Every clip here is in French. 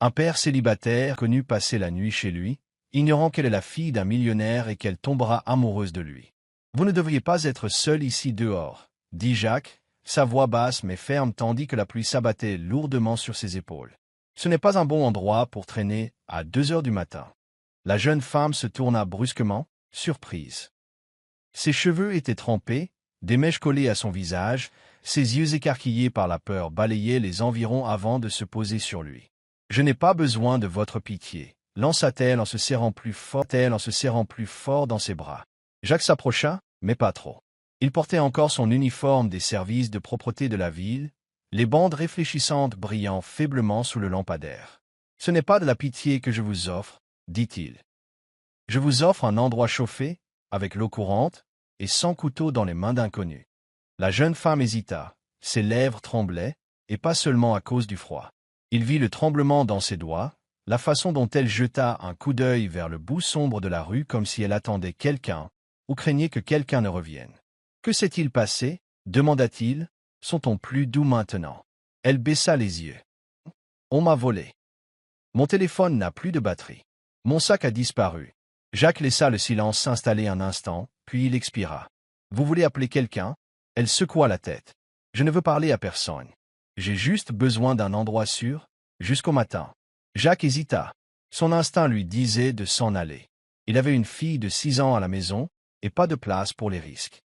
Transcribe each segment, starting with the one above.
Un père célibataire connu passer la nuit chez lui, ignorant qu'elle est la fille d'un millionnaire et qu'elle tombera amoureuse de lui. « Vous ne devriez pas être seul ici dehors, » dit Jacques, sa voix basse mais ferme tandis que la pluie s'abattait lourdement sur ses épaules. « Ce n'est pas un bon endroit pour traîner à 2 heures du matin. » La jeune femme se tourna brusquement, surprise. Ses cheveux étaient trempés, des mèches collées à son visage, ses yeux écarquillés par la peur balayaient les environs avant de se poser sur lui. « Je n'ai pas besoin de votre pitié, » lança-t-elle en se serrant plus fort dans ses bras. Jacques s'approcha, mais pas trop. Il portait encore son uniforme des services de propreté de la ville, les bandes réfléchissantes brillant faiblement sous le lampadaire. « Ce n'est pas de la pitié que je vous offre, » dit-il. « Je vous offre un endroit chauffé, avec l'eau courante, et sans couteau dans les mains d'inconnus. » La jeune femme hésita, ses lèvres tremblaient, et pas seulement à cause du froid. Il vit le tremblement dans ses doigts, la façon dont elle jeta un coup d'œil vers le bout sombre de la rue comme si elle attendait quelqu'un, ou craignait que quelqu'un ne revienne. « Que s'est-il passé » demanda-t-il. « Sont-on plus doux maintenant ?» Elle baissa les yeux. « On m'a volé. Mon téléphone n'a plus de batterie. Mon sac a disparu. » Jacques laissa le silence s'installer un instant, puis il expira. « Vous voulez appeler quelqu'un » Elle secoua la tête. « Je ne veux parler à personne. J'ai juste besoin d'un endroit sûr, jusqu'au matin. » Jacques hésita. Son instinct lui disait de s'en aller. Il avait une fille de 6 ans à la maison, et pas de place pour les risques.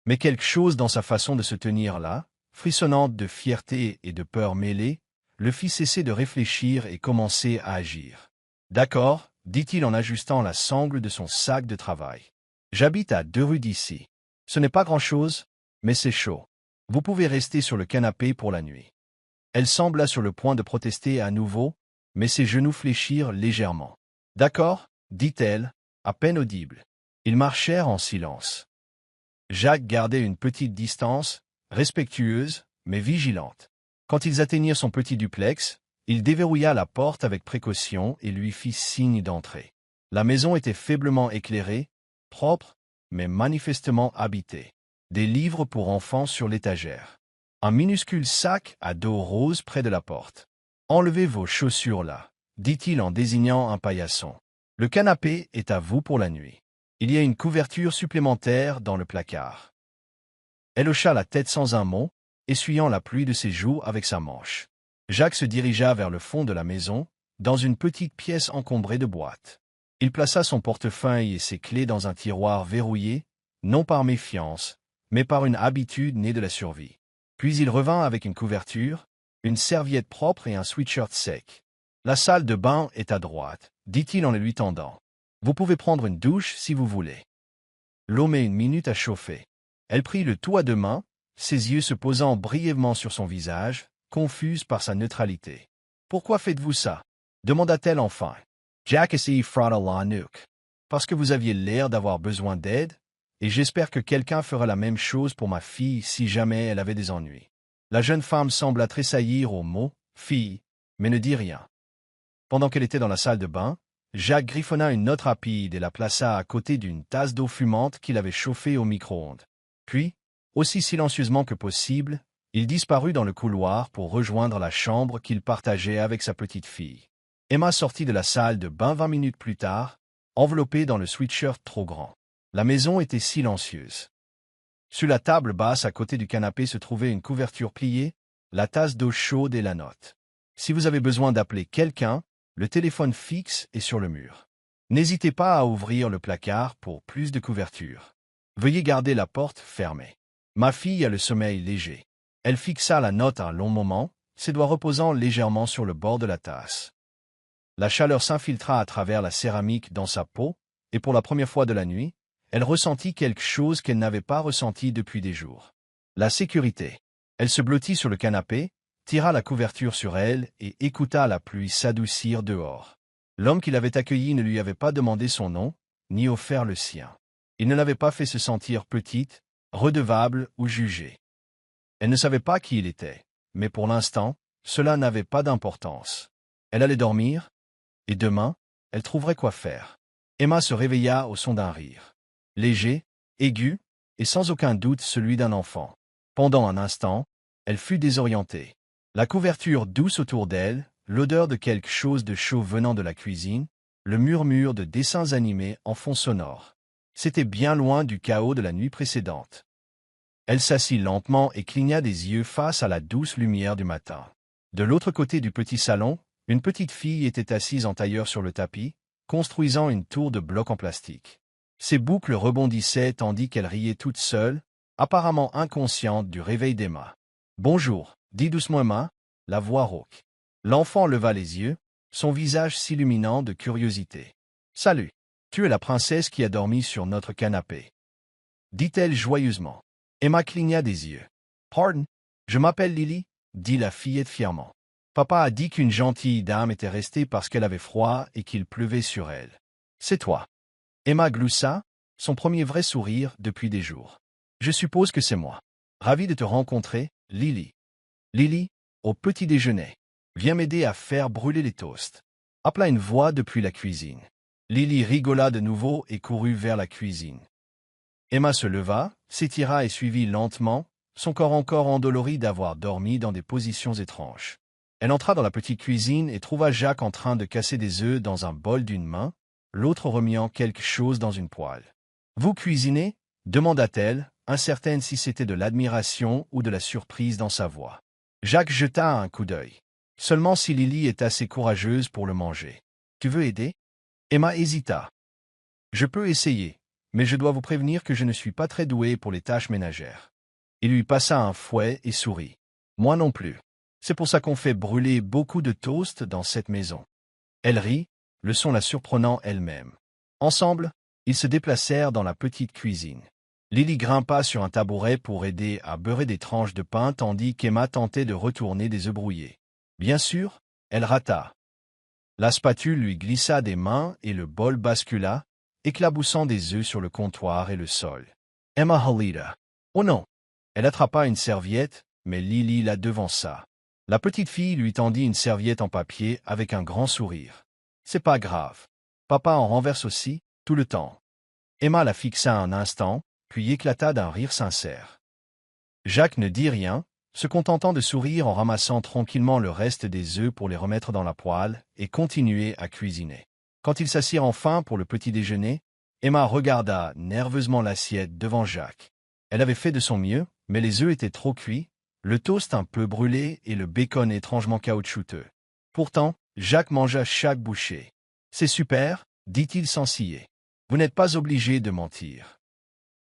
Mais quelque chose dans sa façon de se tenir là, frissonnante de fierté et de peur mêlée, le fit cesser de réfléchir et commencer à agir. « D'accord, » dit-il en ajustant la sangle de son sac de travail. « J'habite à 2 rues d'ici. Ce n'est pas grand-chose, mais c'est chaud. Vous pouvez rester sur le canapé pour la nuit. » Elle sembla sur le point de protester à nouveau, mais ses genoux fléchirent légèrement. « D'accord, » dit-elle, à peine audible. Ils marchèrent en silence. Jacques gardait une petite distance, respectueuse, mais vigilante. Quand ils atteignirent son petit duplex, il déverrouilla la porte avec précaution et lui fit signe d'entrer. La maison était faiblement éclairée, propre, mais manifestement habitée. Des livres pour enfants sur l'étagère. Un minuscule sac à dos rose près de la porte. « Enlevez vos chaussures là, » dit-il en désignant un paillasson. « Le canapé est à vous pour la nuit. Il y a une couverture supplémentaire dans le placard. » Elle hocha la tête sans un mot, essuyant la pluie de ses joues avec sa manche. Jacques se dirigea vers le fond de la maison, dans une petite pièce encombrée de boîtes. Il plaça son portefeuille et ses clés dans un tiroir verrouillé, non par méfiance, mais par une habitude née de la survie. Puis il revint avec une couverture, une serviette propre et un sweatshirt sec. « La salle de bain est à droite, » dit-il en le lui tendant. « Vous pouvez prendre une douche si vous voulez. L'eau met 1 minute à chauffer. » Elle prit le tout à 2 mains, ses yeux se posant brièvement sur son visage, confuse par sa neutralité. « Pourquoi faites-vous ça » demanda-t-elle enfin. Jack s'y frotta la nuque. « Parce que vous aviez l'air d'avoir besoin d'aide, et j'espère que quelqu'un fera la même chose pour ma fille si jamais elle avait des ennuis. » La jeune femme sembla tressaillir au mot « fille », mais ne dit rien. Pendant qu'elle était dans la salle de bain, Jacques griffonna une note rapide et la plaça à côté d'une tasse d'eau fumante qu'il avait chauffée au micro-ondes. Puis, aussi silencieusement que possible, il disparut dans le couloir pour rejoindre la chambre qu'il partageait avec sa petite fille. Emma sortit de la salle de bain 20 minutes plus tard, enveloppée dans le sweatshirt trop grand. La maison était silencieuse. Sur la table basse à côté du canapé se trouvait une couverture pliée, la tasse d'eau chaude et la note. « Si vous avez besoin d'appeler quelqu'un, le téléphone fixe est sur le mur. N'hésitez pas à ouvrir le placard pour plus de couverture. Veuillez garder la porte fermée. Ma fille a le sommeil léger. » Elle fixa la note un long moment, ses doigts reposant légèrement sur le bord de la tasse. La chaleur s'infiltra à travers la céramique dans sa peau, et pour la première fois de la nuit, elle ressentit quelque chose qu'elle n'avait pas ressenti depuis des jours. La sécurité. Elle se blottit sur le canapé, tira la couverture sur elle et écouta la pluie s'adoucir dehors. L'homme qui l'avait accueillie ne lui avait pas demandé son nom, ni offert le sien. Il ne l'avait pas fait se sentir petite, redevable ou jugée. Elle ne savait pas qui il était, mais pour l'instant, cela n'avait pas d'importance. Elle allait dormir, et demain, elle trouverait quoi faire. Emma se réveilla au son d'un rire. Léger, aigu, et sans aucun doute celui d'un enfant. Pendant un instant, elle fut désorientée. La couverture douce autour d'elle, l'odeur de quelque chose de chaud venant de la cuisine, le murmure de dessins animés en fond sonore. C'était bien loin du chaos de la nuit précédente. Elle s'assit lentement et cligna des yeux face à la douce lumière du matin. De l'autre côté du petit salon, une petite fille était assise en tailleur sur le tapis, construisant une tour de blocs en plastique. Ses boucles rebondissaient tandis qu'elle riait toute seule, apparemment inconsciente du réveil d'Emma. « Bonjour, dit doucement Emma, la voix rauque. L'enfant leva les yeux, son visage s'illuminant de curiosité. « Salut, tu es la princesse qui a dormi sur notre canapé. » dit-elle joyeusement. Emma cligna des yeux. « Pardon, je m'appelle Lily, » dit la fillette fièrement. « Papa a dit qu'une gentille dame était restée parce qu'elle avait froid et qu'il pleuvait sur elle. C'est toi. » Emma gloussa, son premier vrai sourire depuis des jours. « Je suppose que c'est moi. Ravi de te rencontrer, Lily. » Lily, au petit déjeuner. Viens m'aider à faire brûler les toasts. Appela une voix depuis la cuisine. Lily rigola de nouveau et courut vers la cuisine. Emma se leva, s'étira et suivit lentement, son corps encore endolori d'avoir dormi dans des positions étranges. Elle entra dans la petite cuisine et trouva Jacques en train de casser des œufs dans un bol d'une main, l'autre remuant quelque chose dans une poêle. « Vous cuisinez » demanda-t-elle, incertaine si c'était de l'admiration ou de la surprise dans sa voix. Jacques jeta un coup d'œil. Seulement si Lily est assez courageuse pour le manger. « Tu veux aider » Emma hésita. « Je peux essayer, mais je dois vous prévenir que je ne suis pas très douée pour les tâches ménagères. » Il lui passa un fouet et sourit. « Moi non plus. C'est pour ça qu'on fait brûler beaucoup de toast dans cette maison. » Elle rit, le son la surprenant elle-même. Ensemble, ils se déplacèrent dans la petite cuisine. Lily grimpa sur un tabouret pour aider à beurrer des tranches de pain tandis qu'Emma tentait de retourner des œufs brouillés. Bien sûr, elle rata. La spatule lui glissa des mains et le bol bascula, éclaboussant des œufs sur le comptoir et le sol. Emma halida. Oh non! Elle attrapa une serviette, mais Lily la devança. La petite fille lui tendit une serviette en papier avec un grand sourire. « C'est pas grave. Papa en renverse aussi, tout le temps. » Emma la fixa un instant, puis éclata d'un rire sincère. Jacques ne dit rien, se contentant de sourire en ramassant tranquillement le reste des œufs pour les remettre dans la poêle et continuer à cuisiner. Quand ils s'assirent enfin pour le petit déjeuner, Emma regarda nerveusement l'assiette devant Jacques. Elle avait fait de son mieux, mais les œufs étaient trop cuits, le toast un peu brûlé et le bacon étrangement caoutchouteux. Pourtant, Jacques mangea chaque bouchée. « C'est super, » dit-il sans ciller. « Vous n'êtes pas obligé de mentir. »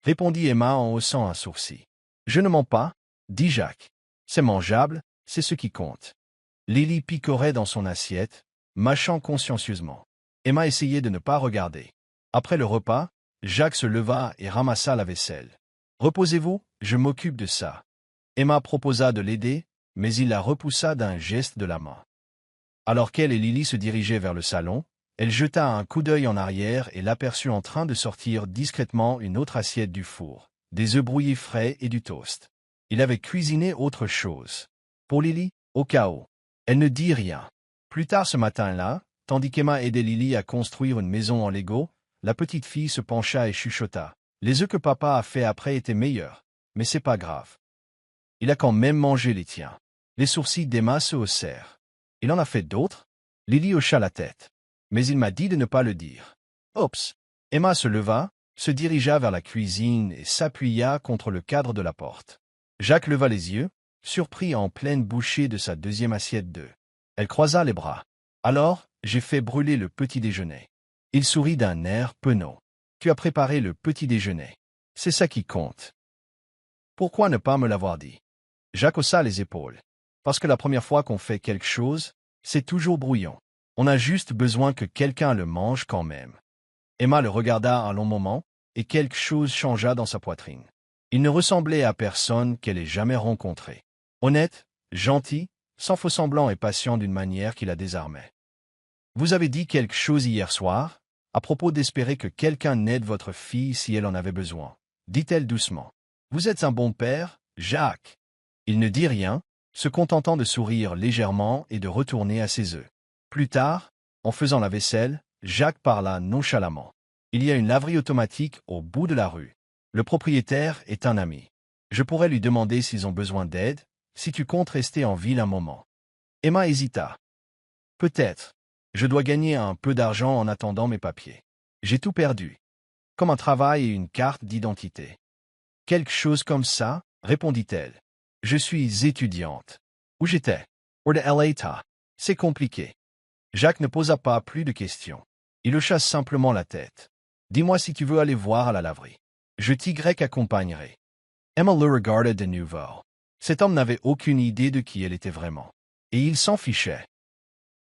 Répondit Emma en haussant un sourcil. « Je ne mens pas, » dit Jacques. « C'est mangeable, c'est ce qui compte. » Lily picorait dans son assiette, mâchant consciencieusement. Emma essayait de ne pas regarder. Après le repas, Jacques se leva et ramassa la vaisselle. « Reposez-vous, je m'occupe de ça. » Emma proposa de l'aider, mais il la repoussa d'un geste de la main. Alors qu'elle et Lily se dirigeaient vers le salon, elle jeta un coup d'œil en arrière et l'aperçut en train de sortir discrètement une autre assiette du four, des œufs brouillés frais et du toast. Il avait cuisiné autre chose. Pour Lily, au chaos. Elle ne dit rien. Plus tard ce matin-là, tandis qu'Emma aidait Lily à construire une maison en Lego, la petite fille se pencha et chuchota. Les œufs que papa a fait après étaient meilleurs, mais c'est pas grave. Il a quand même mangé les tiens. Les sourcils d'Emma se haussèrent. Il en a fait d'autres? Lily hocha la tête. Mais il m'a dit de ne pas le dire. Oups! Emma se leva, se dirigea vers la cuisine et s'appuya contre le cadre de la porte. Jacques leva les yeux, surpris en pleine bouchée de sa deuxième assiette d'œufs. Elle croisa les bras. Alors, j'ai fait brûler le petit déjeuner. Il sourit d'un air penaud. Tu as préparé le petit déjeuner. C'est ça qui compte. Pourquoi ne pas me l'avoir dit? Jacques haussa les épaules. Parce que la première fois qu'on fait quelque chose, c'est toujours brouillon. On a juste besoin que quelqu'un le mange quand même. Emma le regarda un long moment, et quelque chose changea dans sa poitrine. Il ne ressemblait à personne qu'elle ait jamais rencontré. Honnête, gentil, sans faux-semblant et patient d'une manière qui la désarmait. Vous avez dit quelque chose hier soir, à propos d'espérer que quelqu'un aide votre fille si elle en avait besoin, dit-elle doucement. Vous êtes un bon père, Jacques. Il ne dit rien, se contentant de sourire légèrement et de retourner à ses œufs. Plus tard, en faisant la vaisselle, Jacques parla nonchalamment. Il y a une laverie automatique au bout de la rue. Le propriétaire est un ami. Je pourrais lui demander s'ils ont besoin d'aide, si tu comptes rester en ville un moment. Emma hésita. Peut-être. Je dois gagner un peu d'argent en attendant mes papiers. J'ai tout perdu. Comme un travail et une carte d'identité. Quelque chose comme ça, répondit-elle. Je suis étudiante. Où j'étais? Où de LA. C'est compliqué. Jacques ne posa pas plus de questions. Il hocha simplement la tête. Dis-moi si tu veux aller voir à la laverie. Je t'accompagnerai. Emma le regardait de nouveau. Cet homme n'avait aucune idée de qui elle était vraiment. Et il s'en fichait.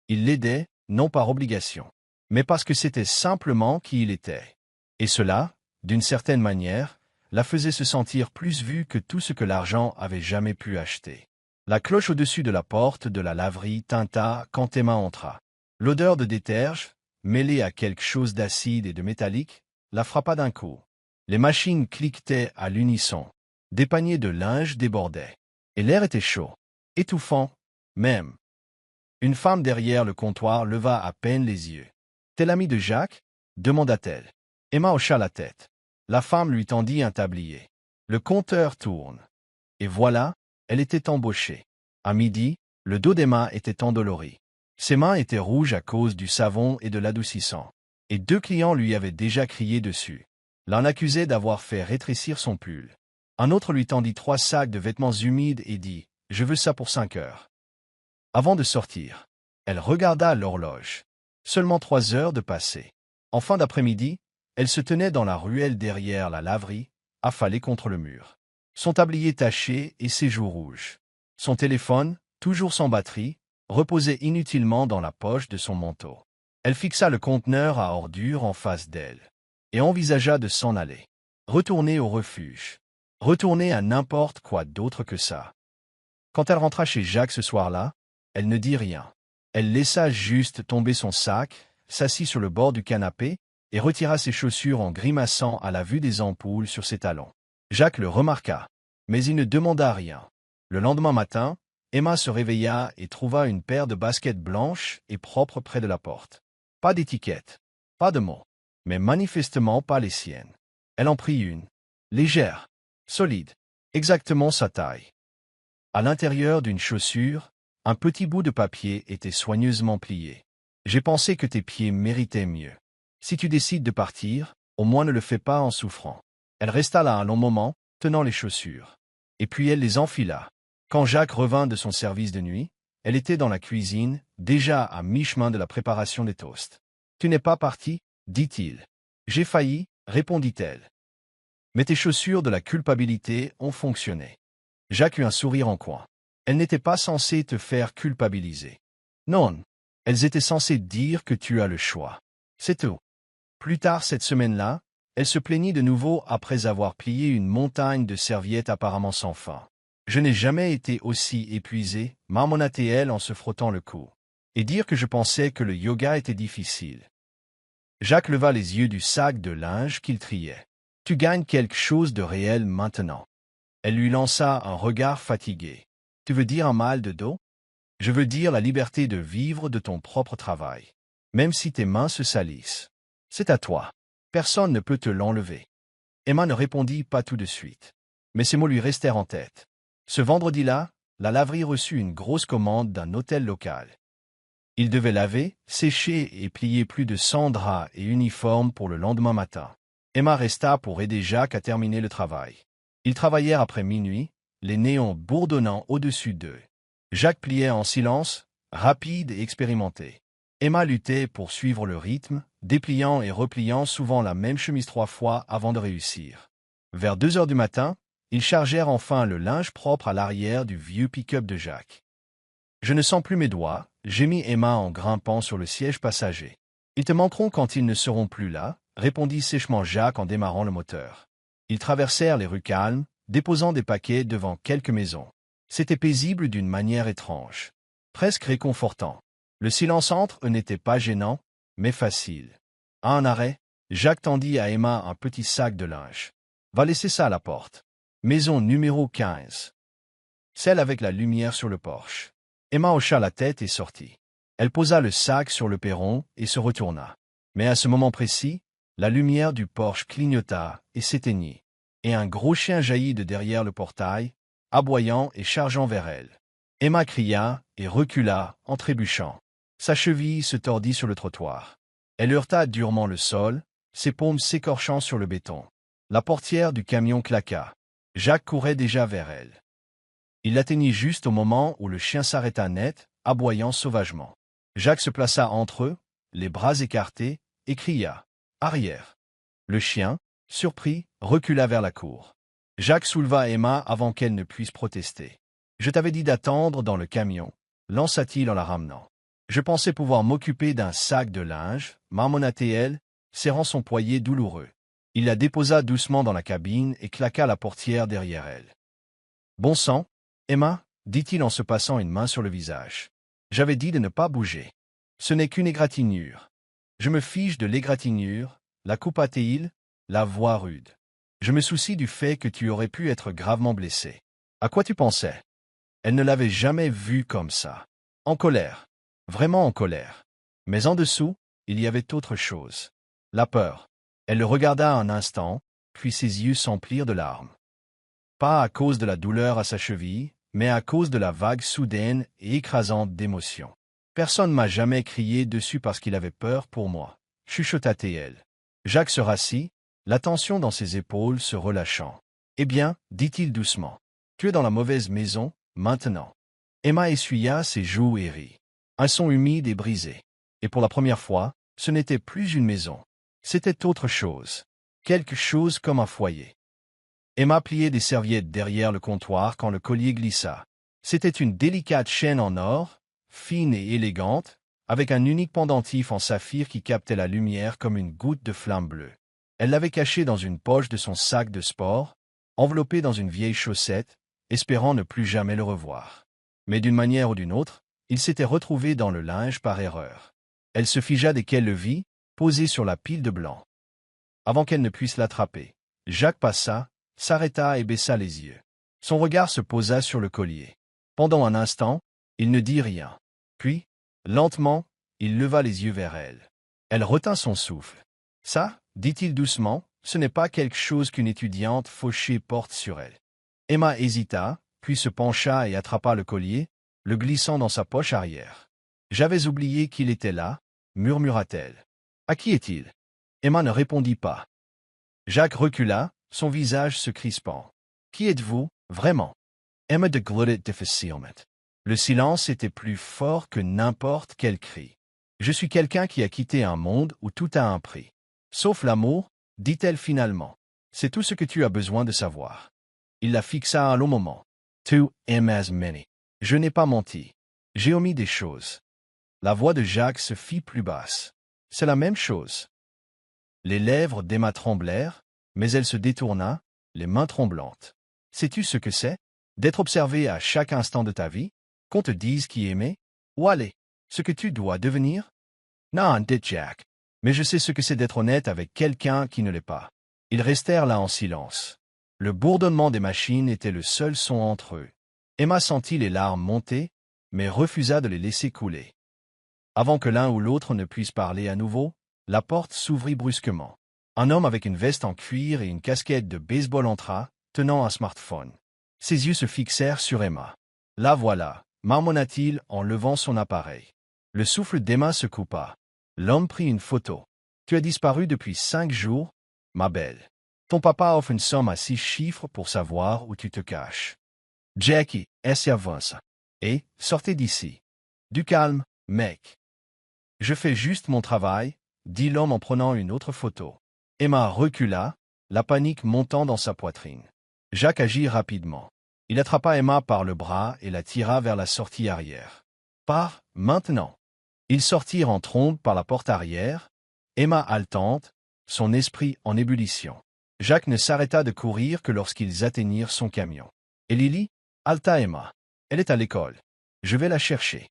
Il l'aidait, non par obligation, mais parce que c'était simplement qui il était. Et cela, d'une certaine manière, la faisait se sentir plus vue que tout ce que l'argent avait jamais pu acheter. La cloche au-dessus de la porte de la laverie tinta quand Emma entra. L'odeur de déterge, mêlée à quelque chose d'acide et de métallique, la frappa d'un coup. Les machines cliquetaient à l'unisson. Des paniers de linge débordaient. Et l'air était chaud, étouffant, même. Une femme derrière le comptoir leva à peine les yeux. « T'es l'ami de Jacques ?» demanda-t-elle. Emma hocha la tête. La femme lui tendit un tablier. Le compteur tourne. Et voilà, elle était embauchée. À midi, le dos d'Emma était endolori. Ses mains étaient rouges à cause du savon et de l'adoucissant. Et 2 clients lui avaient déjà crié dessus. L'un accusait d'avoir fait rétrécir son pull. Un autre lui tendit 3 sacs de vêtements humides et dit « Je veux ça pour 5 heures. » Avant de sortir, elle regarda l'horloge. Seulement 3 heures de passé. En fin d'après-midi, elle se tenait dans la ruelle derrière la laverie, affalée contre le mur. Son tablier taché et ses joues rouges. Son téléphone, toujours sans batterie, reposait inutilement dans la poche de son manteau. Elle fixa le conteneur à ordures en face d'elle et envisagea de s'en aller. Retourner au refuge. Retourner à n'importe quoi d'autre que ça. Quand elle rentra chez Jacques ce soir-là, elle ne dit rien. Elle laissa juste tomber son sac, s'assit sur le bord du canapé et retira ses chaussures en grimaçant à la vue des ampoules sur ses talons. Jacques le remarqua, mais il ne demanda rien. Le lendemain matin, Emma se réveilla et trouva une paire de baskets blanches et propres près de la porte. Pas d'étiquette, pas de mots, mais manifestement pas les siennes. Elle en prit une. Légère, solide, exactement sa taille. À l'intérieur d'une chaussure, un petit bout de papier était soigneusement plié. J'ai pensé que tes pieds méritaient mieux. Si tu décides de partir, au moins ne le fais pas en souffrant. Elle resta là un long moment, tenant les chaussures. Et puis elle les enfila. Quand Jacques revint de son service de nuit, elle était dans la cuisine, déjà à mi-chemin de la préparation des toasts. « Tu n'es pas parti ?» dit-il. « J'ai failli » répondit-elle. « Mais tes chaussures de la culpabilité ont fonctionné. » Jacques eut un sourire en coin. Elle n'était pas censée te faire culpabiliser. Non, elles étaient censées dire que tu as le choix. C'est tout. Plus tard cette semaine-là, elle se plaignit de nouveau après avoir plié une montagne de serviettes apparemment sans fin. Je n'ai jamais été aussi épuisée, marmonna-t-elle en se frottant le cou. Et dire que je pensais que le yoga était difficile. Jacques leva les yeux du sac de linge qu'il triait. Tu gagnes quelque chose de réel maintenant. Elle lui lança un regard fatigué. Tu veux dire un mal de dos? Je veux dire la liberté de vivre de ton propre travail. Même si tes mains se salissent. C'est à toi. Personne ne peut te l'enlever. Emma ne répondit pas tout de suite. Mais ces mots lui restèrent en tête. Ce vendredi-là, la laverie reçut une grosse commande d'un hôtel local. Il devait laver, sécher et plier plus de 100 draps et uniformes pour le lendemain matin. Emma resta pour aider Jacques à terminer le travail. Ils travaillèrent après minuit, les néons bourdonnant au-dessus d'eux. Jacques pliait en silence, rapide et expérimenté. Emma luttait pour suivre le rythme, dépliant et repliant souvent la même chemise 3 fois avant de réussir. Vers 2 heures du matin, ils chargèrent enfin le linge propre à l'arrière du vieux pick-up de Jacques. « Je ne sens plus mes doigts », gémit Emma en grimpant sur le siège passager. « Ils te manqueront quand ils ne seront plus là », répondit sèchement Jacques en démarrant le moteur. Ils traversèrent les rues calmes, déposant des paquets devant quelques maisons. C'était paisible d'une manière étrange, presque réconfortant. Le silence entre eux n'était pas gênant, mais facile. À un arrêt, Jacques tendit à Emma un petit sac de linge. « Va laisser ça à la porte. Maison numéro 15. Celle avec la lumière sur le porche. » Emma hocha la tête et sortit. Elle posa le sac sur le perron et se retourna. Mais à ce moment précis, la lumière du porche clignota et s'éteignit, et un gros chien jaillit de derrière le portail, aboyant et chargeant vers elle. Emma cria et recula en trébuchant. Sa cheville se tordit sur le trottoir. Elle heurta durement le sol, ses paumes s'écorchant sur le béton. La portière du camion claqua. Jacques courait déjà vers elle. Il l'atteignit juste au moment où le chien s'arrêta net, aboyant sauvagement. Jacques se plaça entre eux, les bras écartés, et cria « Arrière !» Le chien, surpris, recula vers la cour. Jacques souleva Emma avant qu'elle ne puisse protester. « Je t'avais dit d'attendre dans le camion », lança-t-il en la ramenant. « Je pensais pouvoir m'occuper d'un sac de linge », marmonna-t-elle, serrant son poignet douloureux. Il la déposa doucement dans la cabine et claqua la portière derrière elle. « Bon sang, Emma, dit-il en se passant une main sur le visage. J'avais dit de ne pas bouger. Ce n'est qu'une égratignure. Je me fiche de l'égratignure, la coupa-t-il, la voix rude. Je me soucie du fait que tu aurais pu être gravement blessé. À quoi tu pensais? Elle ne l'avait jamais vu comme ça. En colère. Vraiment en colère. Mais en dessous, il y avait autre chose. La peur. Elle le regarda un instant, puis ses yeux s'emplirent de larmes. Pas à cause de la douleur à sa cheville, mais à cause de la vague soudaine et écrasante d'émotion. Personne m'a jamais crié dessus parce qu'il avait peur pour moi, chuchota-t-elle. Jacques se rassit, la tension dans ses épaules se relâchant. Eh bien, dit-il doucement, tu es dans la mauvaise maison, maintenant. Emma essuya ses joues et rit. Un son humide et brisé. Et pour la première fois, ce n'était plus une maison. C'était autre chose. Quelque chose comme un foyer. Emma pliait des serviettes derrière le comptoir quand le collier glissa. C'était une délicate chaîne en or, fine et élégante, avec un unique pendentif en saphir qui captait la lumière comme une goutte de flamme bleue. Elle l'avait caché dans une poche de son sac de sport, enveloppé dans une vieille chaussette, espérant ne plus jamais le revoir. Mais d'une manière ou d'une autre, il s'était retrouvé dans le linge par erreur. Elle se figea dès qu'elle le vit, posé sur la pile de blanc. Avant qu'elle ne puisse l'attraper, Jacques passa, s'arrêta et baissa les yeux. Son regard se posa sur le collier. Pendant un instant, il ne dit rien. Puis, lentement, il leva les yeux vers elle. Elle retint son souffle. « Ça, dit-il doucement, ce n'est pas quelque chose qu'une étudiante fauchée porte sur elle. » Emma hésita, puis se pencha et attrapa le collier, le glissant dans sa poche arrière. « J'avais oublié qu'il était là, » murmura-t-elle. « À qui est-il » Emma ne répondit pas. Jacques recula, son visage se crispant. « Qui êtes-vous, vraiment » Emma déglutit difficilement. Le silence était plus fort que n'importe quel cri. « Je suis quelqu'un qui a quitté un monde où tout a un prix. Sauf l'amour, dit-elle finalement. C'est tout ce que tu as besoin de savoir. » Il la fixa un long moment. « Tu aimes as many. » Je n'ai pas menti. J'ai omis des choses. La voix de Jacques se fit plus basse. « C'est la même chose. » Les lèvres d'Emma tremblèrent, mais elle se détourna, les mains tremblantes. « Sais-tu ce que c'est, d'être observé à chaque instant de ta vie, qu'on te dise qui aimer, ou aller, ce que tu dois devenir? » Non, dit Jacques, mais je sais ce que c'est d'être honnête avec quelqu'un qui ne l'est pas. Ils restèrent là en silence. Le bourdonnement des machines était le seul son entre eux. Emma sentit les larmes monter, mais refusa de les laisser couler. Avant que l'un ou l'autre ne puisse parler à nouveau, la porte s'ouvrit brusquement. Un homme avec une veste en cuir et une casquette de baseball entra, tenant un smartphone. Ses yeux se fixèrent sur Emma. « La voilà », marmonna-t-il en levant son appareil. Le souffle d'Emma se coupa. L'homme prit une photo. « Tu as disparu depuis 5 jours, ma belle. Ton papa offre une somme à 6 chiffres pour savoir où tu te caches. Jackie, est-ce avance. Et, sortez d'ici. Du calme, mec. » « Je fais juste mon travail, » dit l'homme en prenant une autre photo. Emma recula, la panique montant dans sa poitrine. Jacques agit rapidement. Il attrapa Emma par le bras et la tira vers la sortie arrière. « Pars, maintenant !» Ils sortirent en trombe par la porte arrière, Emma haletante, son esprit en ébullition. Jacques ne s'arrêta de courir que lorsqu'ils atteignirent son camion. « Et Lily » haleta Emma. « Elle est à l'école. Je vais la chercher. »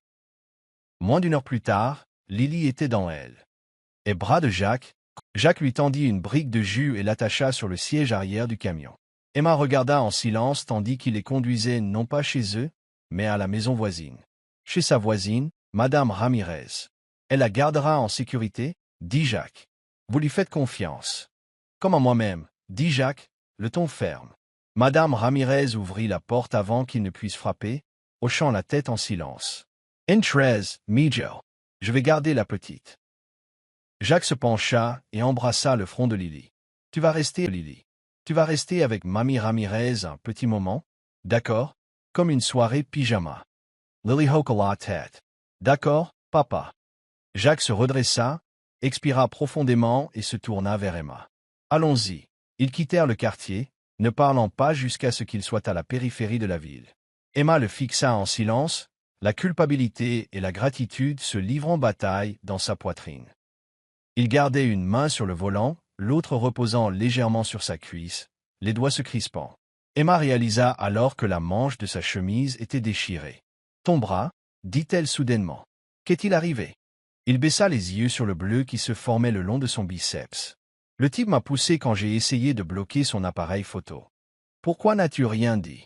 Moins d'1 heure plus tard, Lily était dans elle. Et bras de Jacques lui tendit une brique de jus et l'attacha sur le siège arrière du camion. Emma regarda en silence tandis qu'il les conduisait non pas chez eux, mais à la maison voisine. Chez sa voisine, Madame Ramirez. Elle la gardera en sécurité, dit Jacques. Vous lui faites confiance. Comme à moi-même, dit Jacques, le ton ferme. Madame Ramirez ouvrit la porte avant qu'il ne puisse frapper, hochant la tête en silence. « Entrez, mijo. » Je vais garder la petite. Jacques se pencha et embrassa le front de Lily. Tu vas rester, Lily. Tu vas rester avec Mamie Ramirez un petit moment? D'accord? Comme une soirée pyjama. Lily hocha la tête. D'accord, papa. Jacques se redressa, expira profondément et se tourna vers Emma. Allons-y. Ils quittèrent le quartier, ne parlant pas jusqu'à ce qu'ils soient à la périphérie de la ville. Emma le fixa en silence, la culpabilité et la gratitude se livrant bataille dans sa poitrine. Il gardait une main sur le volant, l'autre reposant légèrement sur sa cuisse, les doigts se crispant. Emma réalisa alors que la manche de sa chemise était déchirée. « Ton bras » dit-elle soudainement. « Qu'est-il arrivé ?» Il baissa les yeux sur le bleu qui se formait le long de son biceps. « Le type m'a poussé quand j'ai essayé de bloquer son appareil photo. »« Pourquoi n'as-tu rien dit ?»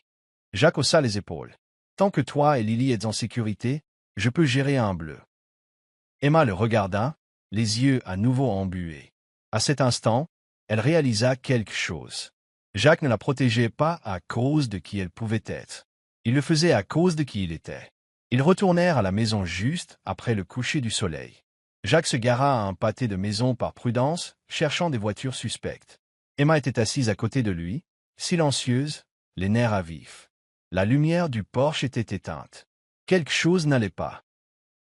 Jacques haussa les épaules. « Tant que toi et Lily êtes en sécurité, je peux gérer un bleu. » Emma le regarda, les yeux à nouveau embués. À cet instant, elle réalisa quelque chose. Jacques ne la protégeait pas à cause de qui elle pouvait être. Il le faisait à cause de qui il était. Ils retournèrent à la maison juste après le coucher du soleil. Jacques se gara à un pâté de maison par prudence, cherchant des voitures suspectes. Emma était assise à côté de lui, silencieuse, les nerfs à vif. La lumière du porche était éteinte. Quelque chose n'allait pas.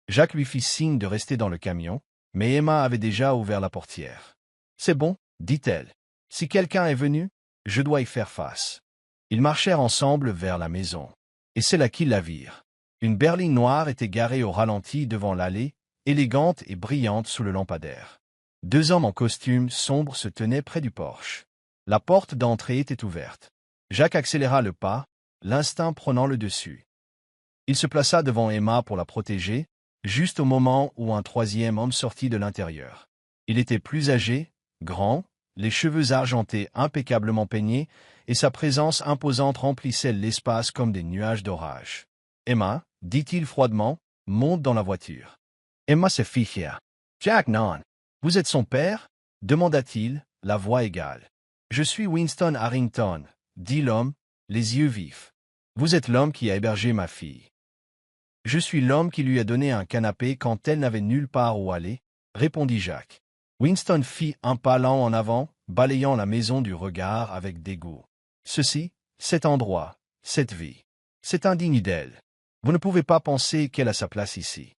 Jacques lui fit signe de rester dans le camion, mais Emma avait déjà ouvert la portière. « C'est bon, dit-elle. Si quelqu'un est venu, je dois y faire face. » Ils marchèrent ensemble vers la maison. Et c'est là qu'ils la virent. Une berline noire était garée au ralenti devant l'allée, élégante et brillante sous le lampadaire. Deux hommes en costume sombre se tenaient près du porche. La porte d'entrée était ouverte. Jacques accéléra le pas, l'instinct prenant le dessus. Il se plaça devant Emma pour la protéger, juste au moment où un troisième homme sortit de l'intérieur. Il était plus âgé, grand, les cheveux argentés impeccablement peignés, et sa présence imposante remplissait l'espace comme des nuages d'orage. « Emma, dit-il froidement, monte dans la voiture. » Emma se ficha. « Jack, non. Vous êtes son père » demanda-t-il, la voix égale. « Je suis Winston Harrington, » dit l'homme, les yeux vifs. « Vous êtes l'homme qui a hébergé ma fille. »« Je suis l'homme qui lui a donné un canapé quand elle n'avait nulle part où aller, » répondit Jacques. Winston fit un pas lent en avant, balayant la maison du regard avec dégoût. « Ceci, cet endroit, cette vie. C'est indigne d'elle. Vous ne pouvez pas penser qu'elle a sa place ici.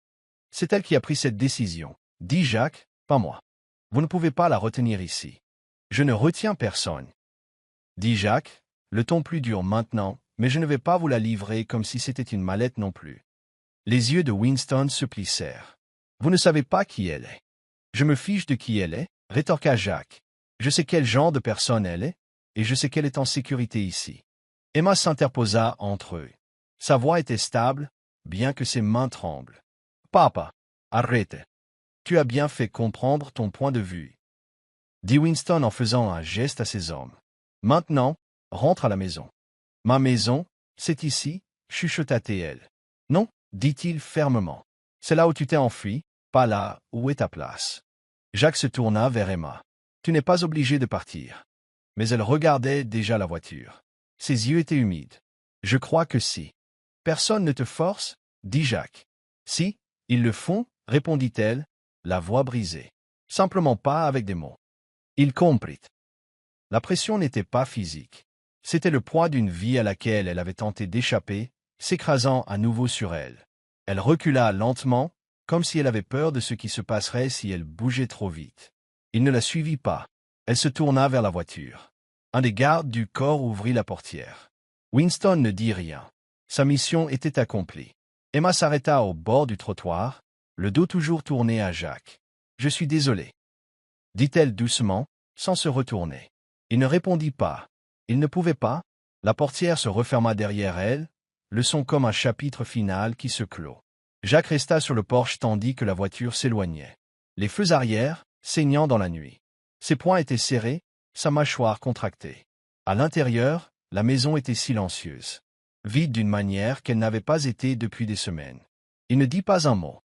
C'est elle qui a pris cette décision, » dit Jacques, « pas moi. Vous ne pouvez pas la retenir ici. »« Je ne retiens personne, » dit Jacques, le ton plus dur maintenant, « mais je ne vais pas vous la livrer comme si c'était une mallette non plus. » Les yeux de Winston se plissèrent. « Vous ne savez pas qui elle est. »« Je me fiche de qui elle est, » rétorqua Jacques. « Je sais quel genre de personne elle est, et je sais qu'elle est en sécurité ici. » Emma s'interposa entre eux. Sa voix était stable, bien que ses mains tremblent. « Papa, arrête. Tu as bien fait comprendre ton point de vue, » dit Winston en faisant un geste à ses hommes. « Maintenant, rentre à la maison. »« Ma maison, c'est ici, » chuchota-t-elle. « Non, » dit-il fermement. « C'est là où tu t'es enfui, pas là où est ta place. » Jacques se tourna vers Emma. « Tu n'es pas obligé de partir. » Mais elle regardait déjà la voiture. Ses yeux étaient humides. « Je crois que si. »« Personne ne te force » dit Jacques. « Si, ils le font, » répondit-elle, la voix brisée. « Simplement pas avec des mots. » Il comprit. La pression n'était pas physique. C'était le poids d'une vie à laquelle elle avait tenté d'échapper, s'écrasant à nouveau sur elle. Elle recula lentement, comme si elle avait peur de ce qui se passerait si elle bougeait trop vite. Il ne la suivit pas. Elle se tourna vers la voiture. Un des gardes du corps ouvrit la portière. Winston ne dit rien. Sa mission était accomplie. Emma s'arrêta au bord du trottoir, le dos toujours tourné à Jacques. « Je suis désolée, » dit-elle doucement, sans se retourner. Il ne répondit pas. Il ne pouvait pas. La portière se referma derrière elle, le son comme un chapitre final qui se clôt. Jacques resta sur le porche tandis que la voiture s'éloignait. Les feux arrière, saignant dans la nuit. Ses poings étaient serrés, sa mâchoire contractée. À l'intérieur, la maison était silencieuse. Vide d'une manière qu'elle n'avait pas été depuis des semaines. Il ne dit pas un mot.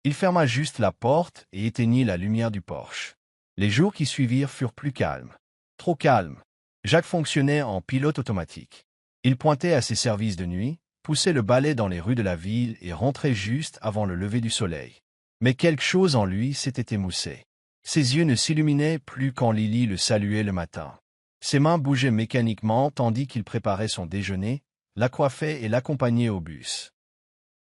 Il ferma juste la porte et éteignit la lumière du porche. Les jours qui suivirent furent plus calmes. Trop calmes. Jacques fonctionnait en pilote automatique. Il pointait à ses services de nuit, poussait le balai dans les rues de la ville et rentrait juste avant le lever du soleil. Mais quelque chose en lui s'était émoussé. Ses yeux ne s'illuminaient plus quand Lily le saluait le matin. Ses mains bougeaient mécaniquement tandis qu'il préparait son déjeuner, la coiffait et l'accompagnait au bus.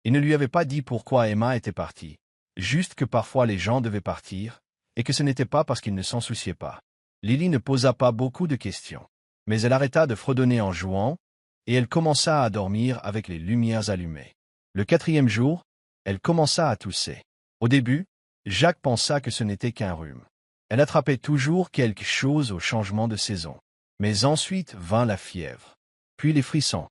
Il ne lui avait pas dit pourquoi Emma était partie, juste que parfois les gens devaient partir, et que ce n'était pas parce qu'ils ne s'en souciaient pas. Lily ne posa pas beaucoup de questions, mais elle arrêta de fredonner en jouant, et elle commença à dormir avec les lumières allumées. Le 4e jour, elle commença à tousser. Au début, Jacques pensa que ce n'était qu'un rhume. Elle attrapait toujours quelque chose au changement de saison. Mais ensuite vint la fièvre, puis les frissons,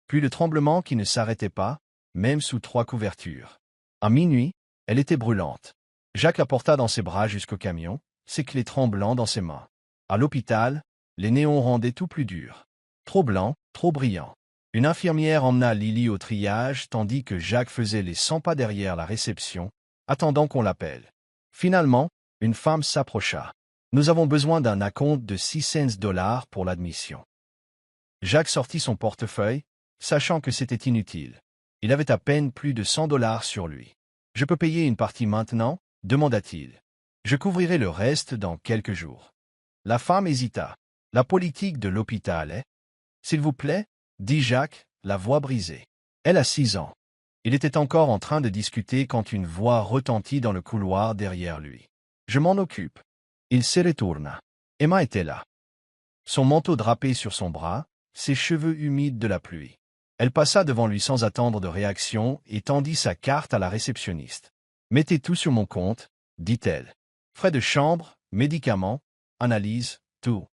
puis le tremblement qui ne s'arrêtait pas, même sous 3 couvertures. À minuit, elle était brûlante. Jacques la porta dans ses bras jusqu'au camion, ses clés tremblant dans ses mains. À l'hôpital, les néons rendaient tout plus dur. Trop blanc, trop brillant. Une infirmière emmena Lily au triage tandis que Jacques faisait les 100 pas derrière la réception, attendant qu'on l'appelle. Finalement, une femme s'approcha. « Nous avons besoin d'un acompte de 600 $ pour l'admission. » Jacques sortit son portefeuille, sachant que c'était inutile. Il avait à peine plus de 100 $ sur lui. « Je peux payer une partie maintenant ?» demanda-t-il. « Je couvrirai le reste dans quelques jours. » La femme hésita. La politique de l'hôpital est... « S'il vous plaît ?» dit Jacques, la voix brisée. Elle a 6 ans. Il était encore en train de discuter quand une voix retentit dans le couloir derrière lui. « Je m'en occupe. » Il se retourna. Emma était là. Son manteau drapé sur son bras, ses cheveux humides de la pluie. Elle passa devant lui sans attendre de réaction et tendit sa carte à la réceptionniste. « Mettez tout sur mon compte, » dit-elle. « Frais de chambre, médicaments, analyse, tout. »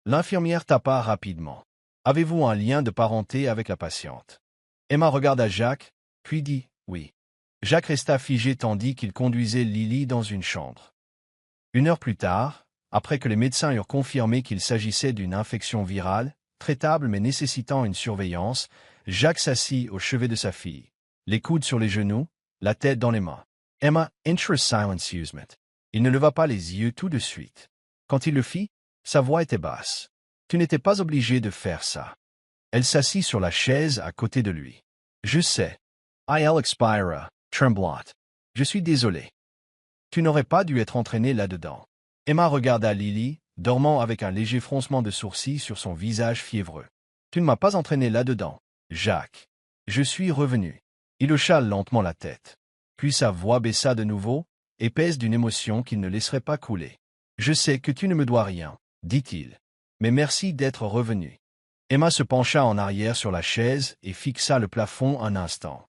L'infirmière tapa rapidement. « Avez-vous un lien de parenté avec la patiente ?» Emma regarda Jacques, puis dit « oui ». Jacques resta figé tandis qu'il conduisait Lily dans une chambre. 1 heure plus tard, après que les médecins eurent confirmé qu'il s'agissait d'une infection virale, traitable mais nécessitant une surveillance, Jacques s'assit au chevet de sa fille, les coudes sur les genoux, la tête dans les mains. Emma, interest silence usement. Il ne leva pas les yeux tout de suite. Quand il le fit, sa voix était basse. Tu n'étais pas obligé de faire ça. Elle s'assit sur la chaise à côté de lui. Je sais. Elle expira, tremblante. Je suis désolé. Tu n'aurais pas dû être entraîné là-dedans. Emma regarda Lily, dormant avec un léger froncement de sourcils sur son visage fiévreux. Tu ne m'as pas entraîné là-dedans, Jacques. Je suis revenu. Il hocha lentement la tête. Puis sa voix baissa de nouveau, épaisse d'une émotion qu'il ne laisserait pas couler. Je sais que tu ne me dois rien, dit-il. Mais merci d'être revenu. Emma se pencha en arrière sur la chaise et fixa le plafond un instant.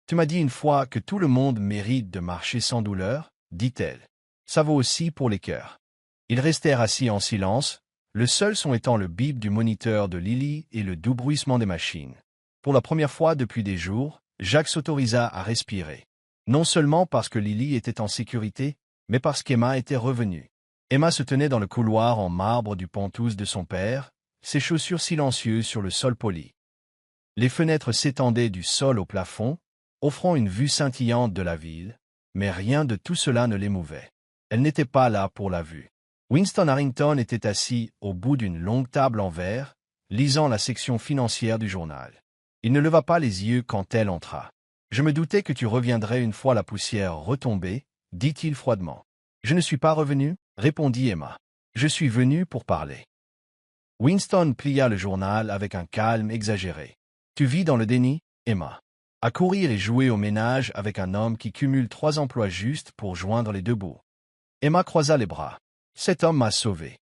Tu m'as dit une fois que tout le monde mérite de marcher sans douleur, dit-elle. Ça vaut aussi pour les cœurs. Ils restèrent assis en silence, le seul son étant le bip du moniteur de Lily et le doux bruissement des machines. Pour la première fois depuis des jours, Jacques s'autorisa à respirer. Non seulement parce que Lily était en sécurité, mais parce qu'Emma était revenue. Emma se tenait dans le couloir en marbre du pantouse de son père, ses chaussures silencieuses sur le sol poli. Les fenêtres s'étendaient du sol au plafond, offrant une vue scintillante de la ville, mais rien de tout cela ne l'émouvait. Elle n'était pas là pour la vue. Winston Harrington était assis au bout d'une longue table en verre, lisant la section financière du journal. Il ne leva pas les yeux quand elle entra. « Je me doutais que tu reviendrais une fois la poussière retombée, » dit-il froidement. « Je ne suis pas revenu, » répondit Emma. « Je suis venu pour parler. » Winston plia le journal avec un calme exagéré. « Tu vis dans le déni, Emma. À courir et jouer au ménage avec un homme qui cumule 3 emplois justes pour joindre les 2 bouts. » Emma croisa les bras. « Cet homme m'a sauvé. »«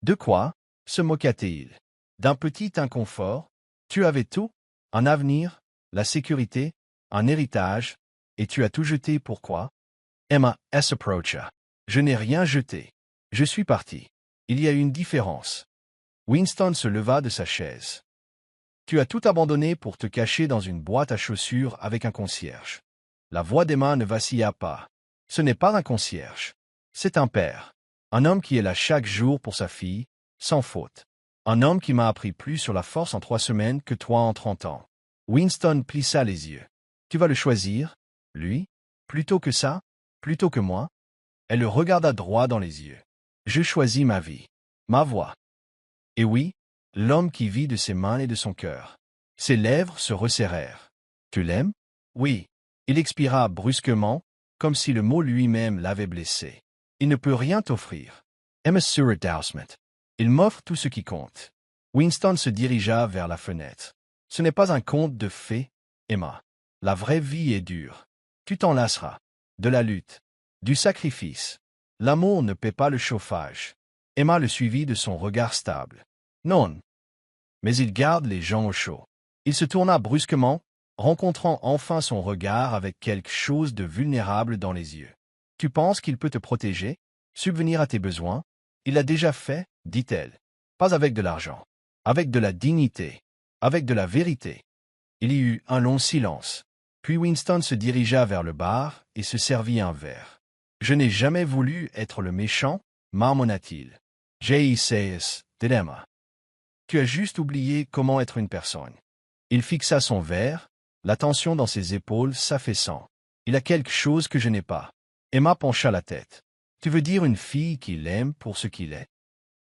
De quoi ?» se moqua-t-il. « D'un petit inconfort. Tu avais tout, un avenir, la sécurité, un héritage, et tu as tout jeté pourquoi ?» Emma s'approcha. « Je n'ai rien jeté. Je suis parti. Il y a une différence. » Winston se leva de sa chaise. « Tu as tout abandonné pour te cacher dans une boîte à chaussures avec un concierge. » La voix d'Emma ne vacilla pas. « Ce n'est pas un concierge. C'est un père. Un homme qui est là chaque jour pour sa fille, sans faute. Un homme qui m'a appris plus sur la force en 3 semaines que toi en 30 ans. » Winston plissa les yeux. « Tu vas le choisir, lui, plutôt que ça, plutôt que moi ?» Elle le regarda droit dans les yeux. « Je choisis ma vie. Ma voix. » Et oui, l'homme qui vit de ses mains et de son cœur. Ses lèvres se resserrèrent. « Tu l'aimes ?» « Oui. » Il expira brusquement, comme si le mot lui-même l'avait blessé. Il ne peut rien t'offrir. Emma Surratt Dousement. Il m'offre tout ce qui compte. Winston se dirigea vers la fenêtre. Ce n'est pas un conte de fées, Emma. La vraie vie est dure. Tu t'en lasseras. De la lutte. Du sacrifice. L'amour ne paie pas le chauffage. Emma le suivit de son regard stable. Non. Mais il garde les gens au chaud. Il se tourna brusquement, rencontrant enfin son regard avec quelque chose de vulnérable dans les yeux. Tu penses qu'il peut te protéger, subvenir à tes besoins? Il l'a déjà fait, dit-elle. Pas avec de l'argent. Avec de la dignité. Avec de la vérité. Il y eut un long silence. Puis Winston se dirigea vers le bar et se servit un verre. Je n'ai jamais voulu être le méchant, marmonna-t-il. J.I.C.S. dit Emma. Tu as juste oublié comment être une personne. Il fixa son verre, la tension dans ses épaules s'affaissant. Il a quelque chose que je n'ai pas. Emma pencha la tête. Tu veux dire une fille qui l'aime pour ce qu'il est?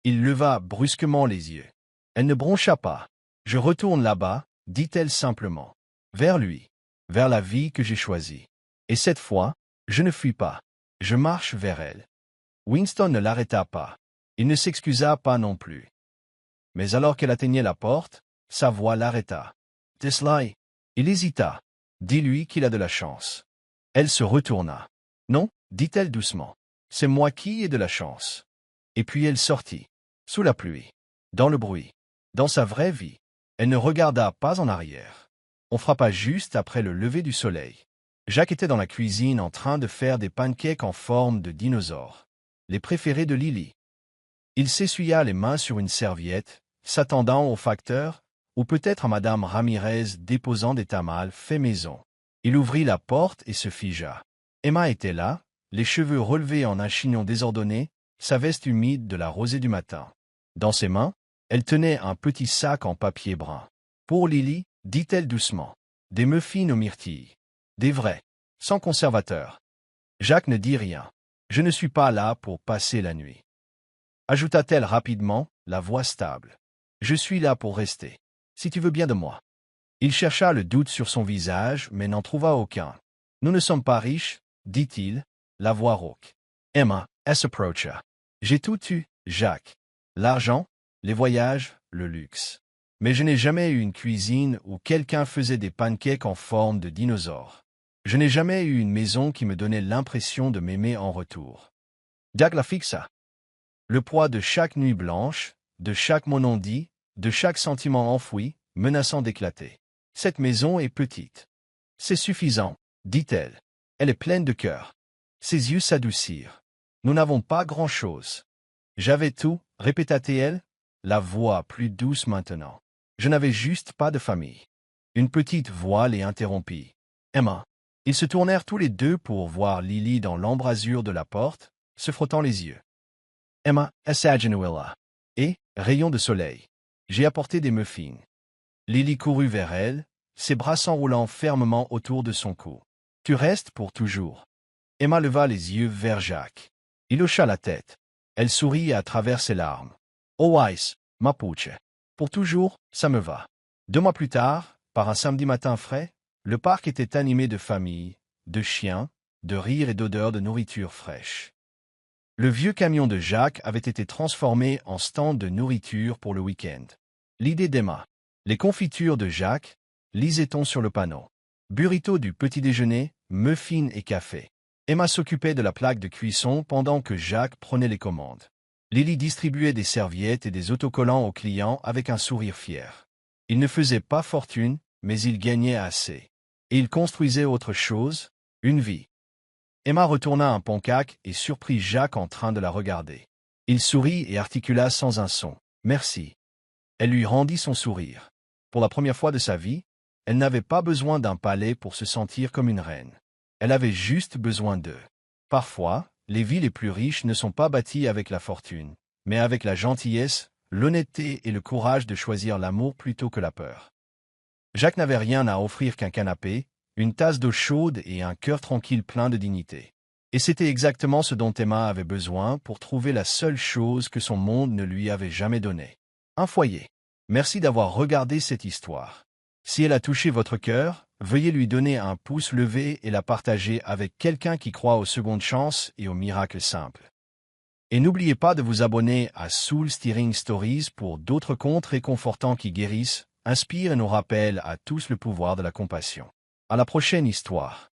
Il leva brusquement les yeux. Elle ne broncha pas. Je retourne là-bas, dit-elle simplement. Vers lui. Vers la vie que j'ai choisie. Et cette fois, je ne fuis pas. Je marche vers elle. Winston ne l'arrêta pas. Il ne s'excusa pas non plus. Mais alors qu'elle atteignait la porte, sa voix l'arrêta. Desley. Il hésita. Dis-lui qu'il a de la chance. Elle se retourna. Non, dit-elle doucement. C'est moi qui ai de la chance. Et puis elle sortit. Sous la pluie. Dans le bruit. Dans sa vraie vie. Elle ne regarda pas en arrière. On frappa juste après le lever du soleil. Jacques était dans la cuisine en train de faire des pancakes en forme de dinosaure. Les préférés de Lily. Il s'essuya les mains sur une serviette, s'attendant au facteur, ou peut-être à Madame Ramirez déposant des tamales faits maison. Il ouvrit la porte et se figea. Emma était là, les cheveux relevés en un chignon désordonné, sa veste humide de la rosée du matin. Dans ses mains, elle tenait un petit sac en papier brun. Pour Lily, dit-elle doucement, des muffins aux myrtilles. Des vrais, sans conservateur. Jacques ne dit rien. Je ne suis pas là pour passer la nuit. Ajouta-t-elle rapidement, la voix stable. Je suis là pour rester. Si tu veux bien de moi. Il chercha le doute sur son visage, mais n'en trouva aucun. Nous ne sommes pas riches, dit-il, la voix rauque. Emma s'approcha. J'ai tout eu, Jacques. L'argent, les voyages, le luxe. Mais je n'ai jamais eu une cuisine où quelqu'un faisait des pancakes en forme de dinosaure. Je n'ai jamais eu une maison qui me donnait l'impression de m'aimer en retour. Jacques la fixa. Le poids de chaque nuit blanche, de chaque mot non dit, de chaque sentiment enfoui, menaçant d'éclater. Cette maison est petite. C'est suffisant, dit-elle. Elle est pleine de cœur. Ses yeux s'adoucirent. Nous n'avons pas grand-chose. J'avais tout, répéta-t-elle, la voix plus douce maintenant. Je n'avais juste pas de famille. Une petite voix les interrompit. Emma. Ils se tournèrent tous les deux pour voir Lily dans l'embrasure de la porte, se frottant les yeux. Emma, Sagenuela. Et, rayon de soleil. J'ai apporté des muffins. Lily courut vers elle, ses bras s'enroulant fermement autour de son cou. Tu restes pour toujours. Emma leva les yeux vers Jacques. Il hocha la tête. Elle sourit à travers ses larmes. Oh Weiss, Mapuche. Pour toujours, ça me va. 2 mois plus tard, par un samedi matin frais, le parc était animé de familles, de chiens, de rires et d'odeurs de nourriture fraîche. Le vieux camion de Jacques avait été transformé en stand de nourriture pour le week-end. L'idée d'Emma. Les confitures de Jacques, lisait-on sur le panneau. Burrito du petit-déjeuner, muffins et café. Emma s'occupait de la plaque de cuisson pendant que Jacques prenait les commandes. Lily distribuait des serviettes et des autocollants aux clients avec un sourire fier. Il ne faisait pas fortune, mais il gagnait assez. Et il construisait autre chose, une vie. Emma retourna un pancake et surprit Jacques en train de la regarder. Il sourit et articula sans un son. « Merci. » Elle lui rendit son sourire. Pour la première fois de sa vie, elle n'avait pas besoin d'un palais pour se sentir comme une reine. Elle avait juste besoin d'eux. Parfois, les vies les plus riches ne sont pas bâties avec la fortune, mais avec la gentillesse, l'honnêteté et le courage de choisir l'amour plutôt que la peur. Jacques n'avait rien à offrir qu'un canapé, une tasse d'eau chaude et un cœur tranquille plein de dignité. Et c'était exactement ce dont Emma avait besoin pour trouver la seule chose que son monde ne lui avait jamais donnée. Un foyer. Merci d'avoir regardé cette histoire. Si elle a touché votre cœur, veuillez lui donner un pouce levé et la partager avec quelqu'un qui croit aux secondes chances et aux miracles simples. Et n'oubliez pas de vous abonner à Soul Steering Stories pour d'autres contes réconfortants qui guérissent, inspirent et nous rappellent à tous le pouvoir de la compassion. À la prochaine histoire.